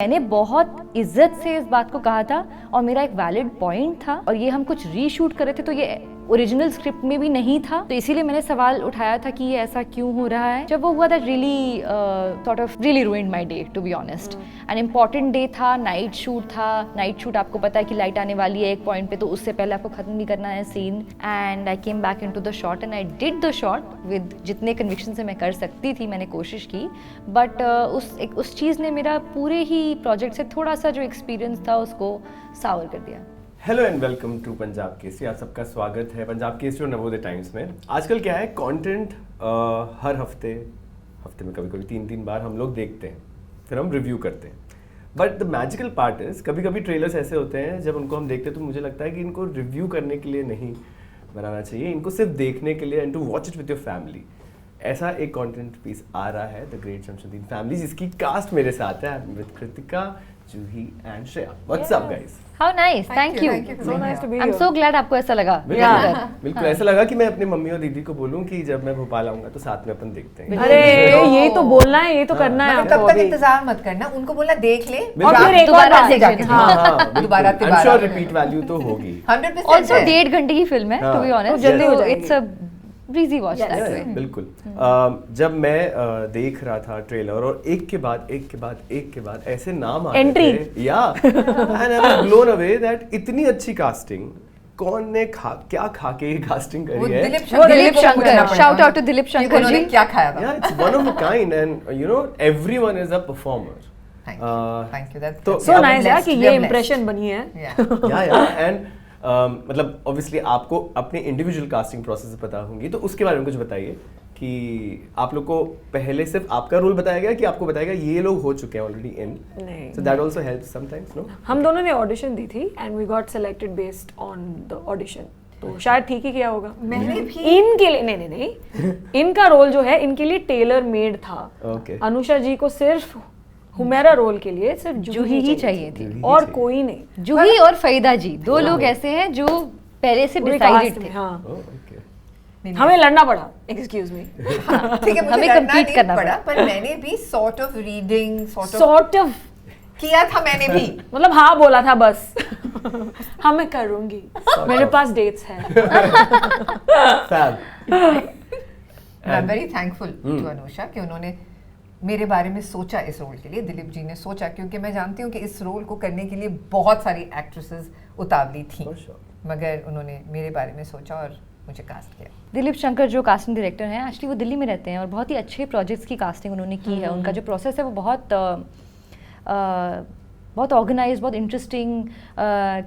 मैंने बहुत इज्जत से इस बात को कहा था और मेरा एक वैलिड पॉइंट था और ये हम कुछ रीशूट कर रहे थे तो ये ओरिजिनल स्क्रिप्ट में भी नहीं था, तो इसीलिए मैंने सवाल उठाया था कि ये ऐसा क्यों हो रहा है। जब वो हुआ that really sort of really ruined my day to be honest. An important day था, नाइट शूट था। नाइट शूट आपको पता है कि लाइट आने वाली है एक पॉइंट पे, तो उससे पहले आपको खत्म भी करना है scene. And I came back into the shot and I did the shot with जितने कन्विक्शन से मैं कर सकती थी, मैंने कोशिश की। बट उस चीज़ ने मेरा पूरे ही प्रोजेक्ट से थोड़ा सा जो एक्सपीरियंस था उसको सावर कर दिया। Hello and welcome to Punjab Kesari. आप सबका स्वागत है पंजाब केसरी और नवोदय टाइम्स में। आजकल क्या है, कंटेंट हर हफ्ते में कभी कभी 3 बार हम लोग देखते हैं, फिर हम रिव्यू करते हैं। But the magical part is कभी कभी ट्रेलर्स ऐसे होते हैं जब उनको हम देखते हैं तो मुझे लगता है कि इनको रिव्यू करने के लिए नहीं बनाना चाहिए, इनको सिर्फ देखने के लिए and to watch it with your family. ऐसा एक कंटेंट पीस आ रहा है, द ग्रेट शमशुद्दीन फैमिली, जिसकी कास्ट मेरे साथ है with Kritika, Juhi and Shreya. What's up guys? How nice, thank you. So nice to be I'm here. so glad आपको ऐसा लगा। बिल्कुल ऐसा लगा कि मैं अपनी मम्मी और दीदी को बोलूं कि जब मैं भोपाल आऊंगा तो साथ में अपन देखते हैं। अरे ये तो बोलना है, ये तो करना है मतलब आपको तब तक अभी। इंतजार मत करना, उनको बोलना देख ले और फिर एक और दोबारा बार देख जाके लेना। दोबारा I am sure repeat value तो होगी। 100% Also है। 1.5 घंटे की फिल्म है, to be honest. तो जल्दी हो So जाएगी। it's a breezy watch that way. बिल्कुल। जब मैं देख रहा था ट्रेलर और एक के बाद ऐसे नाम आ Entry. या and I was blown away that इतनी अच्छी कास्टिंग कौन ने क्या खा के ये कास्टिंग वो करी है। Dilip Shankar, shout out to Dilip Shankar उन्होंने जी। क्या खाया था? Yeah, it's one of a kind and you know everyone is a performer. Thank you. That's तो So nice यार कि blessed, ये we are इम्प्रेशन बनी है। blessed. या एंड मतलब ऑब्वियसली आपको अपने इंडिविजुअल कास्टिंग प्रोसेस पता होंगी, तो उसके बारे में कुछ बताइए कि आप लोग को पहले सिर्फ आपका रोल बताया गया कि आपको बताया गया ये लोग हो चुके हैं ऑलरेडी इन, नहीं। So that also helps sometimes, no? हम दोनों ने ऑडिशन दी थी and we got selected based on the audition, तो शायद ठीक ही किया होगा। मैंने भी इनके लिए नहीं इनका रोल जो है इनके लिए टेलर मेड था। Okay. अनुषा जी को सिर्फ हुमेरा रोल के लिए सिर्फ जूही ही चाहिए थी। जूही और चाहिए। कोई नहीं। जूही और फरीदा जी दो लोग ऐसे हैं जो पहले से पूरे डिसाइडेड cast थे। में, हाँ। Oh, okay. हमें लड़ना पड़ा, एक्सक्यूज मी। ठीक है, मुझे हमें लड़ना compete नहीं करना पड़ा, पड़ा। पर मैंने भी sort of reading sort of किया था मैंने भी। मतलब हाँ बोला था बस। हाँ मैं करूंगी, मेरे पास डेट्स हैं। Fab. I am very thankful to Anusha कि उन्होंने मेरे बारे में सोचा इस रोल के लिए। दिलीप जी ने सोचा, क्योंकि मैं जानती हूँ कि इस रोल को करने के लिए बहुत सारी एक्ट्रेसेस उतावली थी, For sure. मगर उन्होंने मेरे बारे में सोचा और मुझे कास्ट किया। दिलीप शंकर जो कास्टिंग डायरेक्टर हैं, एक्चुअली वो दिल्ली में रहते हैं और बहुत ही अच्छे प्रोजेक्ट्स की कास्टिंग उन्होंने की है। उनका जो प्रोसेस है वो बहुत ऑर्गेनाइज, बहुत इंटरेस्टिंग,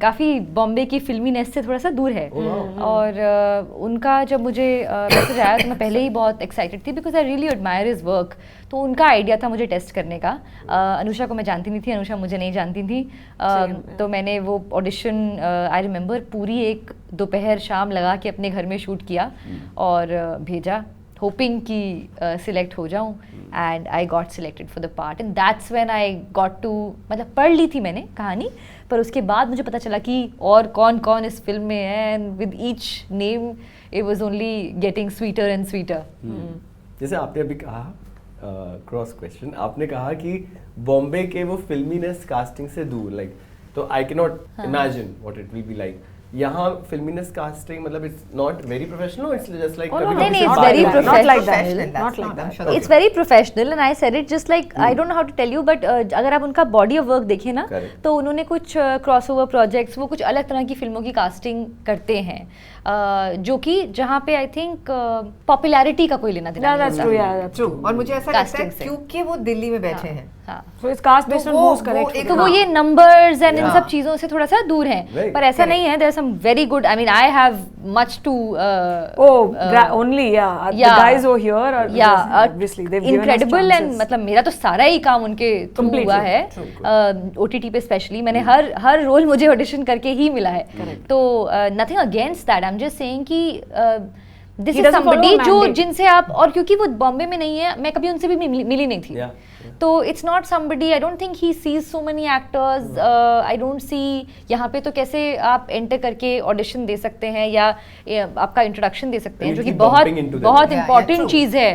काफ़ी बॉम्बे की फिल्मी नेस्ट से थोड़ा सा दूर है। और उनका जब मुझे मैसेज आया तो मैं पहले ही बहुत एक्साइटेड थी because I really admire his work. तो उनका आइडिया था मुझे टेस्ट करने का। अनुषा को मैं जानती नहीं थी, अनुषा मुझे नहीं जानती थी। तो मैंने वो ऑडिशन आई रिमेंबर पूरी एक दोपहर शाम लगा के अपने घर में शूट किया और भेजा, होपिंग कि सिलेक्ट हो जाऊं, and I got selected for the part and that's when I got to, मतलब पढ़ ली थी मैंने कहानी, पर उसके बाद मुझे पता चला कि और कौन कौन इस फिल्म में है, and with each name it was only getting sweeter and sweeter. जैसे आपने अभी कहा, क्रॉस क्वेश्चन, आपने कहा कि बॉम्बे के वो फिल्मीनेस कास्टिंग से दूर, लाइक, तो आई can not imagine what it will be like. यहाँ फिल्मीनेस कास्टिंग मतलब it's not very professional, it's just like नहीं, it's very Not like that. Professional, Not that's like not, that. I'm sure it's very professional and I said it just like, I don't know how to tell you, but अगर आप उनका body of work देखें ना, Correct. तो उन्होंने कुछ crossover projects, वो कुछ अलग तरह की फिल्मों की कास्टिंग करते हैं, जो कि जहाँ पे आई थिंक पॉपुलैरिटी का कोई लेना देना Yeah, नहीं that's होता। true, yeah, that's true. true. और मुझे ऐसा लगता है Casting से। क्योंकि वो दिल्ली में बैठे हैं, हाँ। So it's cast based तो on वो- who's वो correct. एक- तो वो हाँ। ये नंबर्स एंड इन Yeah. सब चीजों से थोड़ा सा दूर हैं, Right. पर ऐसा नहीं है, there some very good, I mean I have much to Only yeah. The yeah. guys over here are just, obviously they've given us incredible and chances. मतलब मेरा तो सारा ही काम उनके थ्रू Completely. हुआ है, ओटीटी पे स्पेशली। मैंने हर रोल मुझे ऑडिशन करके ही मिला है, तो nothing against that, I am just saying कि this He is doesn't follow somebody a जो mandate. जिनसे आप, और क्योंकि वो बॉम्बे में नहीं है, मैं कभी उनसे भी मिली नहीं थी, तो it's not somebody, I don't think he sees so many actors, I don't see यहाँ पे तो कैसे आप एंटर करके ऑडिशन दे सकते हैं या आपका इंट्रोडक्शन दे सकते हैं, जो कि बहुत bumping into them. बहुत Yeah, इंपॉर्टेंट true. चीज़ है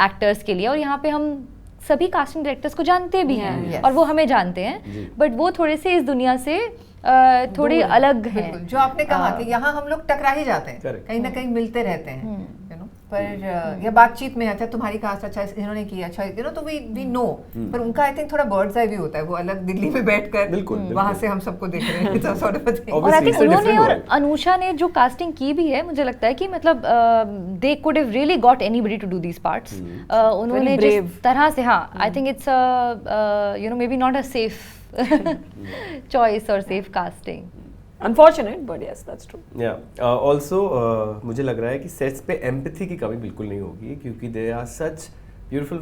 एक्टर्स के लिए। और यहाँ पे हम सभी कास्टिंग डायरेक्टर्स को जानते भी हैं Yes. और वो हमें जानते हैं, बट वो थोड़े से इस दुनिया से थोड़े अलग हैं। बिल्कुल, जो आपने कहा कि यहाँ हम लोग टकरा ही जाते हैं, Correct. कहीं ना कहीं मिलते रहते हैं, you know, पर या बातचीत में अच्छा तुम्हारी कास्ट अच्छा इन्होंने किया अच्छा, you know, तो वी नो, पर उनका आई थिंक थोड़ा बर्ड्स आई व्यू होता है, वो अलग दिल्ली में बैठकर बिल्कुल, वहाँ बिल्कुल। से हम सबको देख रहे हैं, it's a sort of a thing. और आई Obviously, थिंक it's a उन्होंने different और world. अनुषा ने जो कास्टिंग की भी है, मुझे लगता है कि मतलब they could have really got anybody to do these parts. उन्होंने Very जिस brave. तरह से, हाँ, I think it's you know maybe not a safe choice और safe casting. Unfortunate, but yes, that's true. Also मुझे लग रहा है कि सेट्स पे एम्पैथी की कमी बिल्कुल नहीं होगी, क्योंकि they are such beautiful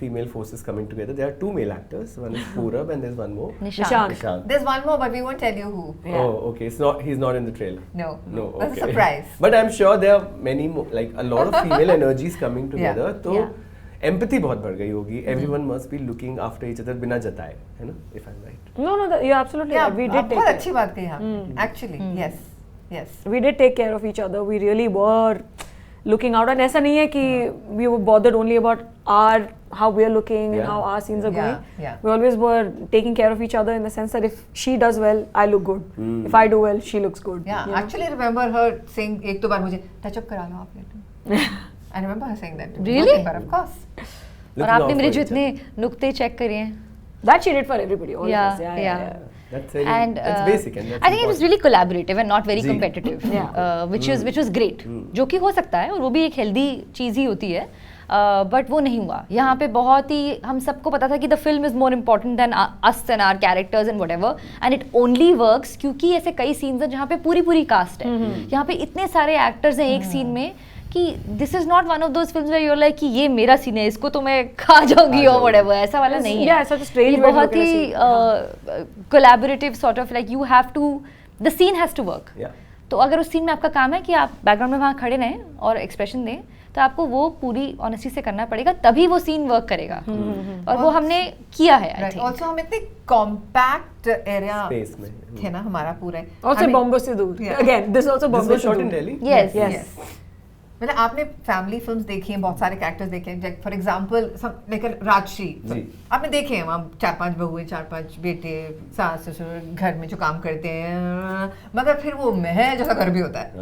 female forces coming together. There are two male actors. One is Purab and there's one more. Nishant. Nishant. There's one more, but we won't tell you who. Yeah. Oh, okay. It's not. He's not in the trailer. No, No. that's Okay. a surprise. But I'm sure there are many more, like a lot of female energies coming together. तो empathy बहुत बढ़ गई होगी. Everyone must be looking after each other बिना जताए, है ना? If I'm right. No, you're absolutely Yeah, right. We आप did take बहुत care. अच्छी बात कही आपने. Actually, yes. We did take care of each other. We really were looking out, and ऐसा नहीं है कि we were bothered only about how we are looking and Yeah. how our scenes are Yeah, going. yeah. We always were taking care of each other in the sense that if she does well, I look good. If I do well, she looks good. Yeah, you know? actually remember her saying एक तो बार मुझे touch up करा लो आप letter. I remember her saying that. Really? But of course. और Looking आपने out मेरे for जो each इतने other. नुक्ते चेक करे हैं। That she did for everybody. All Yeah, of us. yeah. That's very. And that's basic and that's I think it was important. really collaborative and not very ji. competitive, Yeah. which was great. जो कि हो सकता है और वो भी एक healthy चीज़ ही होती है, बट वो नहीं हुआ। यहाँ पे बहुत ही हम सबको पता था कि the film is more important than us and our characters and whatever, and it only works क्योंकि ऐसे कई सीन्स हैं जहाँ पे पूरी कास्ट है। यहाँ पे इतने सारे एक्टर्स हैं एक सीन में कि this is not one of those films where you are like कि ये मेरा सीन है, इसको तो मैं खा जाऊंगी और व्हाटएवर, ऐसा वाला नहीं है। Yeah, it's such a strange ये way to बहुत look at a ही scene. Collaborative sort of like you have to, the scene has to work. Yeah. तो अगर उस सीन में आपका काम है कि आप बैकग्राउंड में वहाँ खड़े रहें और एक्सप्रेशन दें, तो आपको वो पूरी ऑनेस्टी से करना पड़ेगा, तभी वो सीन वर्क करेगा। और वो हमने किया है, आई Right. थिंक। Also हम इतने compact area Space में. थे ना हमारा पूरा. Also I mean, Bombay se dur. Yeah. Again, this is also This Bombay was se shot dur. in Delhi. Yes, Yes. yes। मतलब आपने फैमिली फिल्म्स देखी हैं, बहुत सारे कैरेक्टर्स देखे हैं, फॉर एग्जांपल लेकर राजश्री जी. आपने देखे हैं, वहाँ 4-5 बहुएं, 4-5 बेटे, सास ससुर घर में जो काम करते हैं, मगर फिर वो महल जैसा घर भी होता है,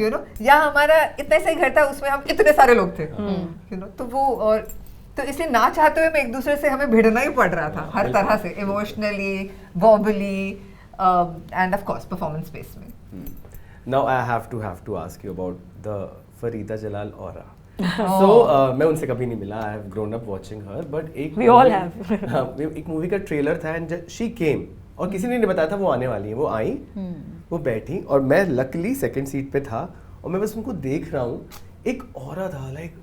यू नो। यहाँ हमारा इतना सही घर था, उसमें हम इतने सारे लोग थे, यू नो। तो वो और तो इसलिए ना चाहते हुए एक दूसरे से हमें भिड़ना ही पड़ रहा था हर तरह से, emotionally, verbally end of course performance space में. Now I have to ask you about the Farida Jalal aura. So मैं उनसे कभी नहीं मिला. I have grown up watching her, but एक We all have. हाँ, एक मूवी का ट्रेलर था and she came और किसी ने नहीं बताया था वो आने वाली है. वो आई, वो बैठी और मैं लकीली सेकंड सीट पे था और मैं बस उनको देख रहा हूँ. एक ऑरा था, लाइक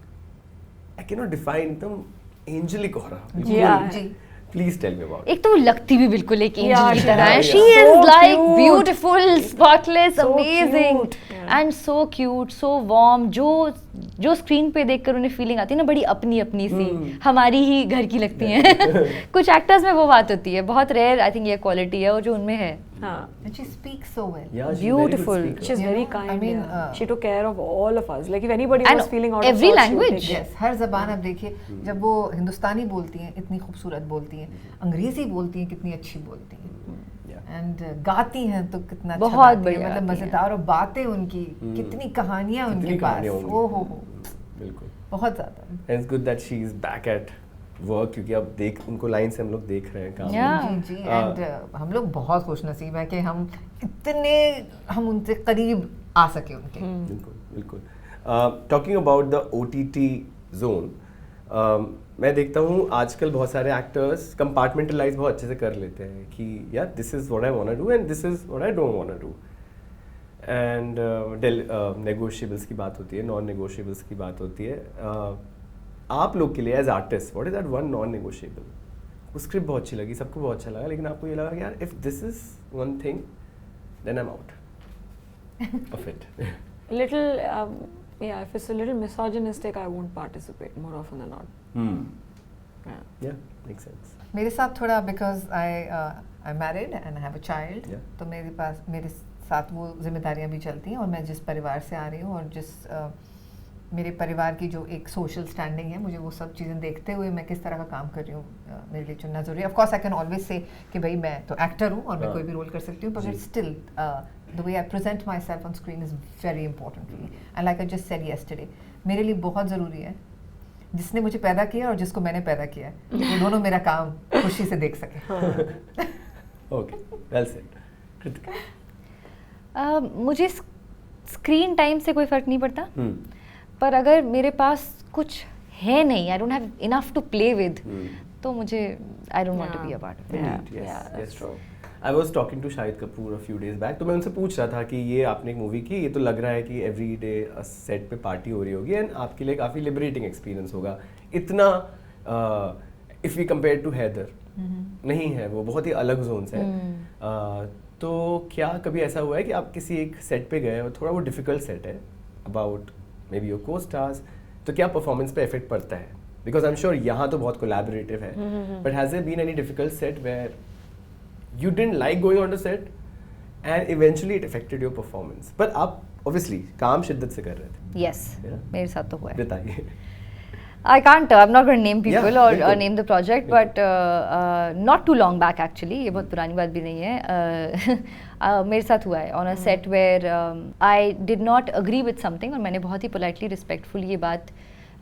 I cannot define, एकदम एंजेलिक ऑरा. Yeah. जी. Please tell me about it. एक तो वो लगती भी बिल्कुल एक एंजल Yeah, की she तरह है। is. She So is like cute. Beautiful, spotless, So amazing cute. Yeah. And so cute, so warm. जो स्क्रीन पे देखकर उन्हें फीलिंग आती है ना, बड़ी अपनी अपनी सी, हमारी ही घर की लगती हैं। कुछ एक्टर्स में वो बात होती है, बहुत रेयर आई थिंक ये क्वालिटी है और जो उनमें है। हाँ. And she speaks so well. Yeah, she's a very good Beautiful. speaker. She's You very know, kind. I mean, yeah. She took care of all of us. Like if anybody And was feeling out every of sorts, she would language. take care. Yes, हर जबान आप देखिए, जब वो हिंदुस्तानी बोलती हैं इतनी खूबसूरत बोलती हैं, अंग्रेजी बोलती हैं कितनी अच्छी बोलती हैं, Yeah. एंड गाती हैं तो कितना अच्छा बहुत गाती हैं, बढ़िया मतलब गाती हैं। मज़ेदार, और बातें उनकी कितनी कहानियाँ उनके कितनी पास, कहानियाँ होंगी. ओ हो बिल्कुल. बहुत ज़्यादा. And it's good that she is back at work, क्योंकि अब देख उनको लाइन से हम लोग देख रहे हैं काम. Yeah. Ji ji. एंड हम लोग बहुत खुश नसीब है कि हम उनसे करीब आ सके उनके. बिल्कुल बिल्कुल. Talking about the OTT zone, मैं देखता हूँ आजकल बहुत सारे एक्टर्स कंपार्टमेंटलाइज बहुत अच्छे से कर लेते हैं कि यार this is what I want to do and this is what I don't want to do. And negotiables की बात होती है, नॉन नेगोशिएबल्स की बात होती है. आप लोग के लिए as artist what is that one non negotiable? वो स्क्रिप्ट बहुत अच्छी लगी, सबको बहुत अच्छा लगा, लेकिन आपको ये लगा कि यार if this is one thing then I am out of it. Little, yeah. If it's a little misogynistic, I won't participate more often than not. Yeah. Yeah, makes sense. मेरे साथ थोड़ा because I married and I have a child, Yeah. तो मेरे साथ वो जिम्मेदारियां भी चलती हैं, और मैं जिस परिवार से आ रही हूँ और जिस मेरे परिवार की जो एक सोशल स्टैंडिंग है, मुझे वो सब चीज़ें देखते हुए मैं किस तरह का काम कर रही हूँ मेरे लिए चुनना ज़रूरी है। Of course I can always say कि भाई मैं तो एक्टर हूँ और मैं कोई भी रोल कर सकती हूँ, but still the way I present my self on screen is very important for me. And like I just said yesterday, मेरे लिए बहुत ज़रूरी है जिसने मुझे पैदा किया और जिसको मैंने पैदा किया है, वो दोनों मेरा काम खुशी से देख सके। Okay, well said. कृतिका? मुझे स्क्रीन टाइम से कोई फ़र्क नहीं पड़ता, पर अगर मेरे पास कुछ है नहीं, I don't have enough to play with, तो मुझे I don't want to be a part of it. Yes. I was talking to Shahid Kapoor a few days back, तो मैं उनसे पूछ रहा था कि ये आपने एक मूवी की, ये तो लग रहा है कि एवरी डे सेट पे पार्टी हो रही होगी एंड आपके लिए काफ़ी लिबरेटिंग एक्सपीरियंस होगा। इतना if we compare to Haider नहीं है, वो बहुत ही अलग जोन से है। तो क्या कभी ऐसा हुआ है कि आप किसी एक सेट पे गए और थोड़ा वो डिफ़िकल्ट सेट है अबाउट मे बी योर को स्टार्स, तो क्या परफॉर्मेंस पे इफेक्ट पड़ता है? बिकॉज आई एम श्योर यहाँ तो बहुत कोलैबोरेटिव है, but has there been any difficult set where you didn't like going on the set and eventually it affected your performance, but आप obviously काम शिद्दत से कर रहे थे? Yes, मेरे साथ तो हुआ है। बताइए। I can't, I'm not going to name people Yeah, or name the project, but not too long back actually, ये बहुत पुरानी बात भी नहीं है। मेरे साथ हुआ है on a set where I did not agree with something और मैंने बहुत ही politely, respectfully ये बात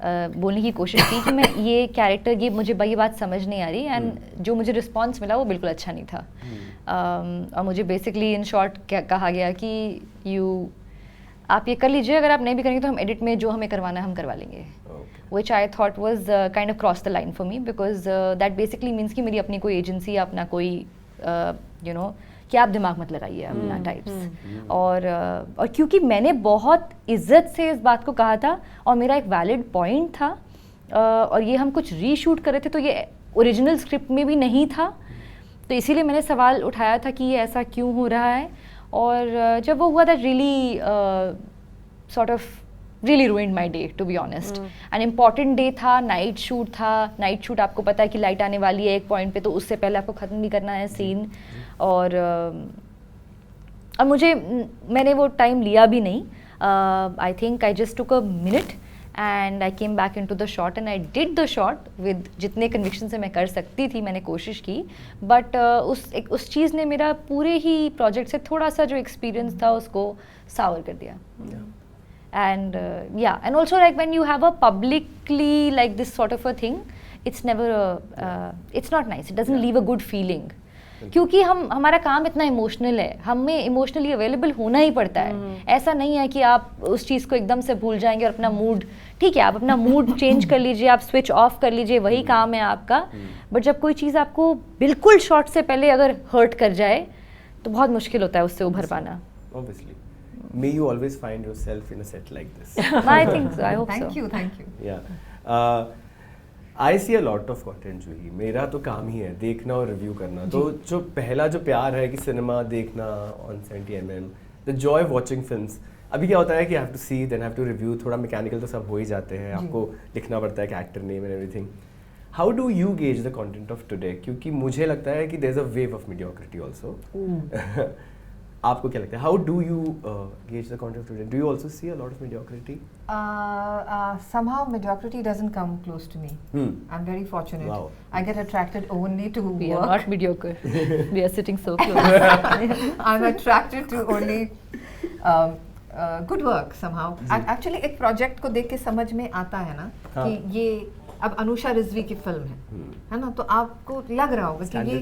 बोलने की कोशिश की कि मैं ये कैरेक्टर, ये मुझे ये बात समझ नहीं आ रही, एंड जो मुझे रिस्पॉन्स मिला वो बिल्कुल अच्छा नहीं था। और मुझे बेसिकली इन शॉर्ट कहा गया कि आप ये कर लीजिए, अगर आप नहीं भी करेंगे तो हम एडिट में जो हमें करवाना है हम करवा लेंगे, which I thought was kind of cross the line for me, because that basically means कि मेरी अपनी कोई एजेंसी या अपना कोई यू नो कि आप दिमाग मत लगाइए अपना टाइप्स। और क्योंकि मैंने बहुत इज्जत से इस बात को कहा था और मेरा एक वैलिड पॉइंट था, और ये हम कुछ रीशूट कर रहे थे तो ये ओरिजिनल स्क्रिप्ट में भी नहीं था, तो इसीलिए मैंने सवाल उठाया था कि ये ऐसा क्यों हो रहा है। और जब वो हुआ that really sort of really ruined my day, to be honest. An important day था, नाइट शूट था। नाइट शूट आपको पता है कि लाइट आने वाली है एक पॉइंट पे, तो उससे पहले आपको ख़त्म भी करना है सीन, और मैंने वो टाइम लिया भी नहीं। I think I just took a minute and I came back into the shot and I did the shot with जितने कन्विक्शन से मैं कर सकती थी, मैंने कोशिश की, बट उस चीज़ ने मेरा पूरे ही प्रोजेक्ट से थोड़ा सा जो एक्सपीरियंस था उसको सावर कर दिया। And and also like when you have a publicly like this sort of a thing, it's never it's not nice, it doesn't leave a good feeling, क्योंकि हमारा काम इतना इमोशनल है, हमें इमोशनली अवेलेबल होना ही पड़ता है। ऐसा नहीं है कि आप उस चीज़ को एकदम से भूल जाएंगे और अपना मूड, ठीक है आप अपना मूड चेंज कर लीजिए, आप स्विच ऑफ कर लीजिए, वही काम है आपका, बट जब कोई चीज़ आपको बिल्कुल शॉट से पहले अगर हर्ट कर जाए तो बहुत मुश्किल होता है उससे उभर पाना। Obviously. May you always find yourself in a set like this. I think so. I hope so. Thank you. Yeah. I see a lot of content जूही, मेरा तो काम ही है देखना और रिव्यू करना। तो जो पहला जो प्यार है कि सिनेमा देखना on 70mm, the joy of watching films, अभी क्या होता है कि I have to see, then I have to review, थोड़ा मैकेनिकल तो सब हो ही जाते हैं, आपको लिखना पड़ता है कि actor name and everything. How do you gauge the content of today? क्योंकि मुझे लगता है कि there's a wave of mediocrity also. आपको क्या लगता है? How do you gauge the content of today? Do you also see a lot of mediocrity? Somehow mediocrity doesn't come close to me. I'm very fortunate. Wow. I get attracted only to We work. are not mediocre. We are sitting so close. I'm attracted to only good work somehow. Actually एक project को देख के समझ में आता है ना कि ये अब अनुषा रिजवी की फिल्म है ना, तो आपको लग रहा होगा कि ये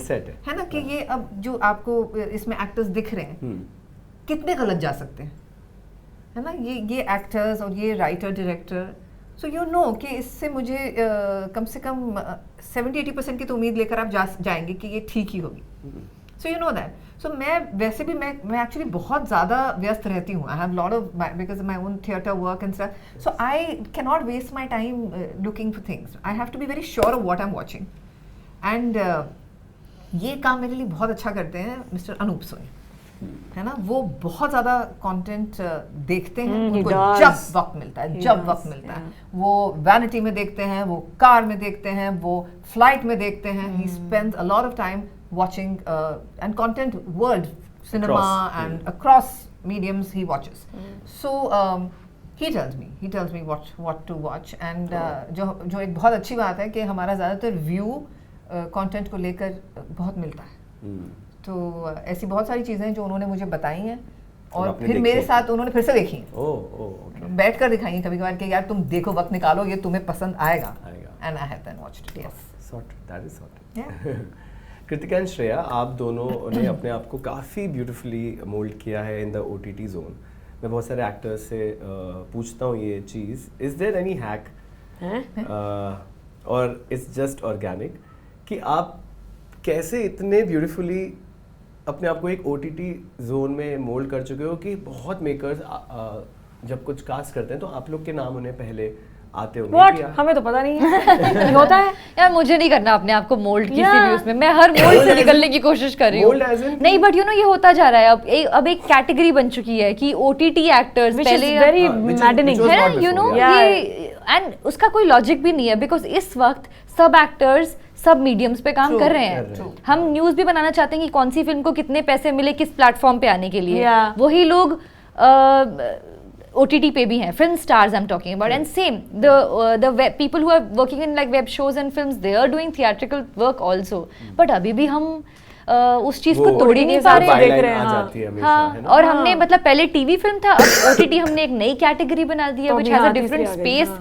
है ना कि ये अब जो आपको इसमें एक्टर्स दिख रहे हैं कितने गलत जा सकते हैं, है ना, ये एक्टर्स और ये writer director, so you no कि इससे मुझे कम से कम 70-80% की तो उम्मीद लेकर आप जाएंगे कि ये ठीक ही होगी। So you know that. So मैं वैसे भी मैं एक्चुअली बहुत ज़्यादा व्यस्त रहती हूँ। I have lot of because my own theatre work and stuff, so I can not waste my time looking for things. I have to be very sure of what I am watching, and ये काम मेरे लिए बहुत अच्छा करते हैं mister Anoop Soni, है ना, वो बहुत ज़्यादा कंटेंट देखते हैं, उनको जब वक्त मिलता है, वो वैनिटी में देखते हैं, वो कार में देखते हैं, वो फ्लाइट में देखते हैं। He spends a lot of time watching and content world cinema and across mediums he watches. So He tells me what to watch and जो एक बहुत अच्छी बात है कि हमारा ज़्यादातर व्यू कंटेंट को लेकर बहुत मिलता है। तो ऐसी बहुत सारी चीज़ें जो उन्होंने मुझे बताई हैं और फिर मेरे साथ उन्होंने फिर से देखी, बैठ कर दिखाई कभी कभार कि यार तुम देखो, वक्त निकालो, ये तुम्हें पसंद आएगा। And I have then watched it. Yes. Sorted. That is sorted. Yeah. Kritika and Shreya, आप दोनों ने अपने आप को काफ़ी ब्यूटीफुली मोल्ड किया है इन द OTT जोन। मैं बहुत सारे एक्टर्स से पूछता हूँ ये चीज़, इज देयर एनी हैक और इट्स जस्ट ऑर्गेनिक कि आप कैसे इतने ब्यूटीफुली अपने आप को एक OTT जोन में मोल्ड कर चुके हो कि बहुत मेकर्स जब कुछ कास्ट करते हैं तो आप लोग के नाम उन्हें पहले आते होंगे। What? हमें तो पता नहीं है। होता है यार, मुझे नहीं करना अपने आप को मोल्ड किसी भी उसमें, मैं हर मोल्ड से निकलने की कोशिश कर रही हूँ। नहीं, बट यू नो ये होता जा रहा है, अब एक कैटेगरी बन चुकी है कि OTT एक्टर्स पहले वेरी मैडनिंग है ना, यू नो ये, एंड उसका कोई लॉजिक भी नहीं है बिकॉज इस वक्त सब एक्टर्स सब मीडियम्स पे काम कर रहे हैं। हम न्यूज़ भी बनाना चाहते हैं कि कौन सी फिल्म को कितने पैसे मिले किस प्लेटफॉर्म पे आने के लिए, वही लोग OTT पे भी हैं, film stars I'm talking about, and same the people who are working in like web shows and films, they are doing theatrical work also, but अभी भी हम उस चीज को तोड़ ही नहीं पा रहे, देख रहे हैं। हाँ, और हमने मतलब पहले टीवी फिल्म था, अब OTT हमने एक नई कैटेगरी बना दी है which has a different space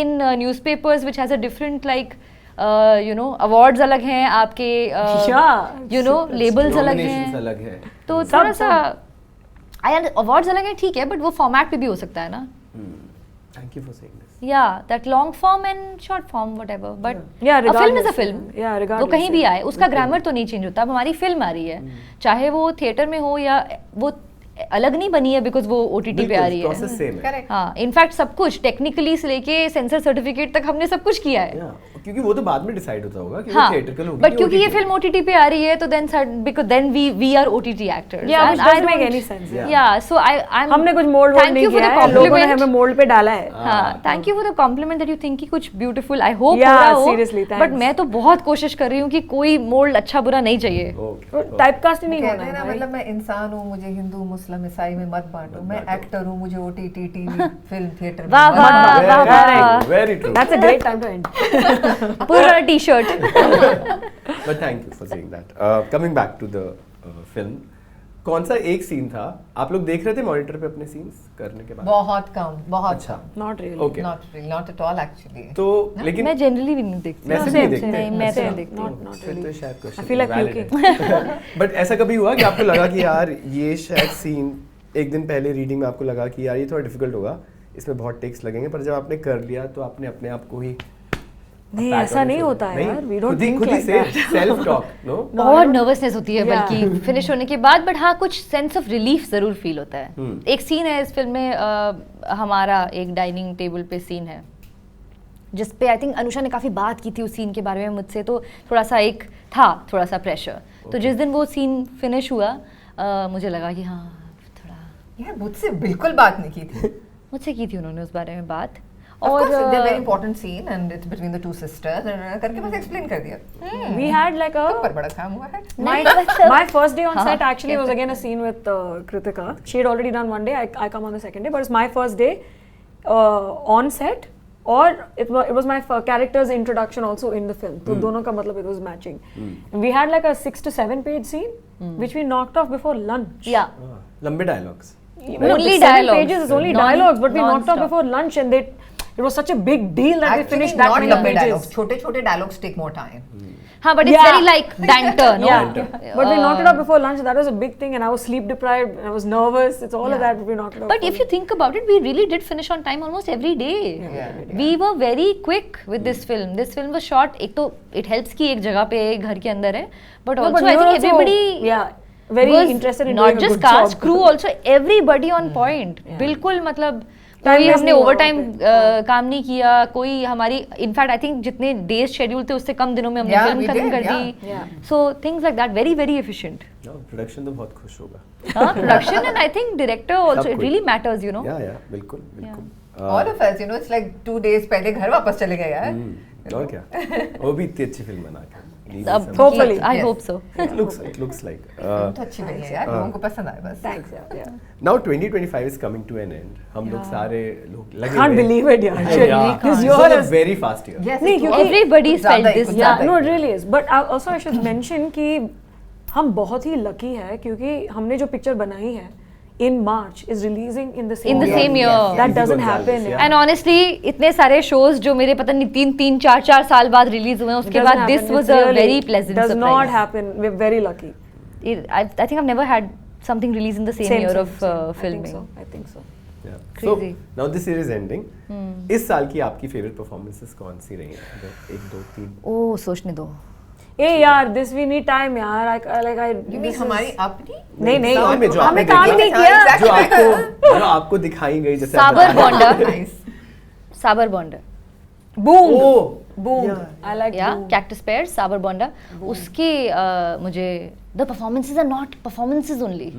in newspapers, which has a different like you know awards अलग हैं आपके, you know labels अलग हैं, तो थोड़ा सा अवार्ड्स अलग है ठीक है, बट वो फॉर्मेट पे भी हो सकता है ना। Thank you for saying this. Yeah, that long form and short form whatever, but yeah, a film is a film. Yeah, वो कहीं भी आए, उसका ग्रामर तो नहीं चेंज होता। अब हमारी फिल्म आ रही है, चाहे वो थिएटर में हो या वो अलग नहीं बनी है बिकॉज वो OTT पे आ रही है। हाँ, इनफैक्ट सब कुछ टेक्निकली से लेके सेंसर सर्टिफिकेट तक हमने सब कुछ किया है, क्योंकि वो तो बाद में डिसाइड होता होगा कि हाँ, वो थिएट्रिकल होगी, बट क्योंकि ये फिल्म OTT पे आ रही है तो then we are OTT actors. Yeah, which doesn't make any sense. Yeah, so I'm हमने कुछ मोल्ड नहीं किया है, लोगों ने हमें मोल्ड पे डाला है। हाँ, thank you for the compliment that you think कि कुछ beautiful, I hope हो रहा हो, seriously, thanks. but मैं तो बहुत कोशिश कर रही हूँ कि कोई मोल्ड अच्छा बुरा नहीं चाहिए। टाइपकास्ट नहीं होना है, मतलब मैं इंसान हूँ, मुझे हिंदू मुस्लिम ईसाई में मत बांटो, मैं एक्टर हूँ, मुझे OTT टीवी फिल्म थिएटर में मत बांटो। Very true. That's a great time to end. पूरा T-shirt. But thank you for saying that. Coming back to the film, कौन सा एक सीन था आप लोग देख रहे थे मॉनिटर पे अपने सीन्स करने के बाद? बहुत कम, बहुत अच्छा, not really, okay, not at all actually. तो लेकिन मैं जनरली भी नहीं देखती, मैं नहीं देखती, मैं तो नहीं देखती, not really. तो शायद question I feel like puking. But ऐसा कभी हुआ कि आपको लगा कि यार ये शायद सीन एक दिन पहले रीडिंग में आपको लगा कि यार ये थोड़ा डिफिकल्ट होगा, इसमें बहुत टेक्स्ट लगेंगे, पर जब आपने कर लिया तो आपने अपने आप को ही नहीं, ऐसा नहीं होता है यार, we don't think like that. Self talk no, बहुत नर्वसनेस होती है बल्कि फिनिश होने के बाद, बट हाँ कुछ सेंस ऑफ रिलीफ जरूर फील होता है। एक सीन है इस फिल्म में, हमारा एक डाइनिंग टेबल पे सीन है जिस पे आई थिंक अनुषा ने काफ़ी बात की थी उस सीन के बारे में मुझसे, तो थोड़ा सा एक था थोड़ा सा प्रेशर। तो जिस दिन वो सीन फिनिश हुआ मुझे लगा कि हाँ थोड़ा, यार मुझसे बिल्कुल बात नहीं की थी, मुझसे की थी उन्होंने उस बारे में बात, और very important scene and it's between the two sisters करके बस explain कर दिया। We had like a पर बड़ा काम हुआ है। My first day on set actually was again a scene with Kritika. She had already done one day. I come on the second day, but it's my first day on set. Or it was my character's introduction also in the film. तो दोनों का मतलब it was matching. We had like a 6 to 7 page scene which we knocked off before lunch. Yeah. लंबे dialogues. Only 7 dialogues. pages is only dialogues, but we knocked off before lunch and it was such a big deal that we finished that many pages. छोटे-छोटे dialogues take more time. हाँ, but it's very like banter, no? But we knocked it out before lunch. That was a big thing, and I was sleep deprived. I was nervous. It's all of that, but we knocked it out. But if you think about it, we really did finish on time almost every day. We were very quick with this film. This film was shot. एक तो it helps कि एक जगह पे घर के अंदर है, but also I think everybody very interested in not just cast, crew also, everybody on point. बिल्कुल मतलब कोई हमने ओवर टाइम काम नहीं किया, कोई हमारी इनफैक्ट आई थिंक जितने डेज शेड्यूल थे उससे कम दिनों में हमने फिल्म खत्म कर दी, so things like that very very efficient. Production तो बहुत खुश होगा। हाँ, production and I think director also, it really matters, you know. Yeah बिल्कुल बिल्कुल। All of us, you know, it's like 2 days पहले घर वापस चले गए यार। और क्या, वो भी इतनी अच्छी फिल्म बना के। Hopefully, I yes. hope so. It looks like. तो अच्छी बनी है यार, लोगों को पसंद आए बस। Thanks, yeah. Now 2025 is coming to an end. हम लोग सारे लोग लगे Can't हुए- believe it, यार. Yeah. This This year was a is- very fast year. Yes, नहीं, it क्योंकि- was Everybody कुछ ज़्यादा felt ही, this. कुछ Yeah, ज़्यादा no, he. it really is. But also I should mention कि हम बहुत ही lucky है क्योंकि हमने जो picture बनाई है in March is releasing in the same In the year. same year. That Easy doesn't Gonzalez, happen. yeah. And honestly, इतने सारे shows जो मेरे पता नहीं 3-4 साल बाद रिलीज हुए हैं, It उसके doesn't बाद happen. this was It's a really- very pleasant does surprise. not happen. We're very lucky. I think I've never had something released in the same year of filming. I think so. Yeah. Crazy. So now this year is ending. इस साल की आपकी favorite performances कौन सी रही हैं? 1, 2, 3. ओह सोचने दो. Hey यार, this we need time यार. I You mean हमारी अपनी? नहीं साल में जो हमें आपने काम देखी, नहीं किया. जो आपको दिखाई गई जैसे आप साबर बता रहे Bonda. Nice. Sabar Bonda. Boom. Oh, Boom. yeah. I like या boom. Cactus pears Sabar Bonda उसकी मुझे the performances are not performances only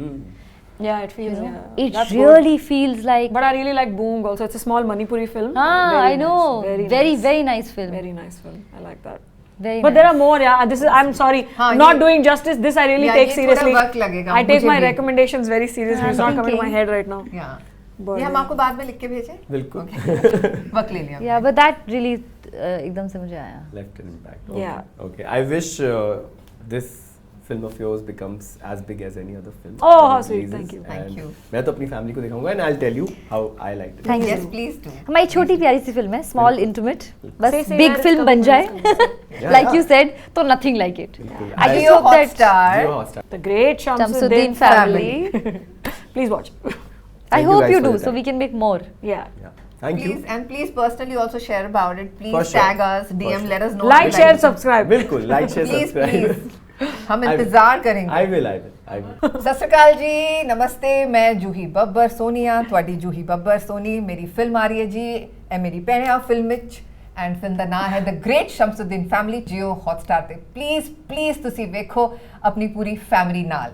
Yeah, it feels. Yeah. It That's good. Really feels like But I really like Boom also. It's a small Manipuri film. हाँ Very I know nice. very nice. very nice film Very nice film. I like that. very But nice. there are more, yeah. This is. I'm sorry, हाँ, not ये- doing justice. This I really Yeah, take ये थोड़ा seriously. वक्त लगेगा, I take मुझे my भी। recommendations very seriously. It's not coming to my thinking. head right now. Yeah. But- ये हम आपको बाद में लिख के भेजें? बिल्कुल. वक्त ले लिया। yeah but that really एकदम से मुझे आया Left an impact. Yeah. Okay. I wish this film of yours becomes as big as any other film. Oh, when how it sweet. releases. Thank you. Thank And you. मैं तो अपनी family को दिखाऊंगा and I'll tell you how I liked it. Thank Yes, you. please do. हमारी छोटी प्यारी सी film है small intimate बस Say बिग यार, फिल्म इसका बन तो जाए Yeah, like yeah. You said तो नथिंग लाइक इट बिल्कुल. I just Jio hope that Hotstar. Jio Hotstar. The great Shamsuddin Shamsuddin family. Please watch. I Thank you hope guys you for do your so time. we can make more Yeah. Yeah. Thank you. Please and please personally also share about it. Please For sure. tag us, DM, sure. let us know. Like, if you share, like it. subscribe. बिल्कुल. Like, share, Please, subscribe. please. हम इंतजार I करेंगे। will. सत श्री अकाल जी, नमस्ते, मैं जूही बब्बर सोनिया, ਤੁਹਾਡੀ ਜੂਹੀ ਬੱਬਰ ਸੋਨੀ। ਮੇਰੀ ਫਿਲਮ ਆ ਰਹੀ ਹੈ ਜੀ, ਇਹ ਮੇਰੀ ਭੈਣ ਆ ਫਿਲਮ ਵਿੱਚ, ਐਂਡ ਫਿਲਮ ਦਾ ਨਾਮ ਹੈ the great Shamsuddin family, Jio Hotstar ਤੇ। ਪਲੀਜ਼ ਤੁਸੀਂ ਵੇਖੋ ਆਪਣੀ ਪੂਰੀ ਫੈਮਿਲੀ ਨਾਲ।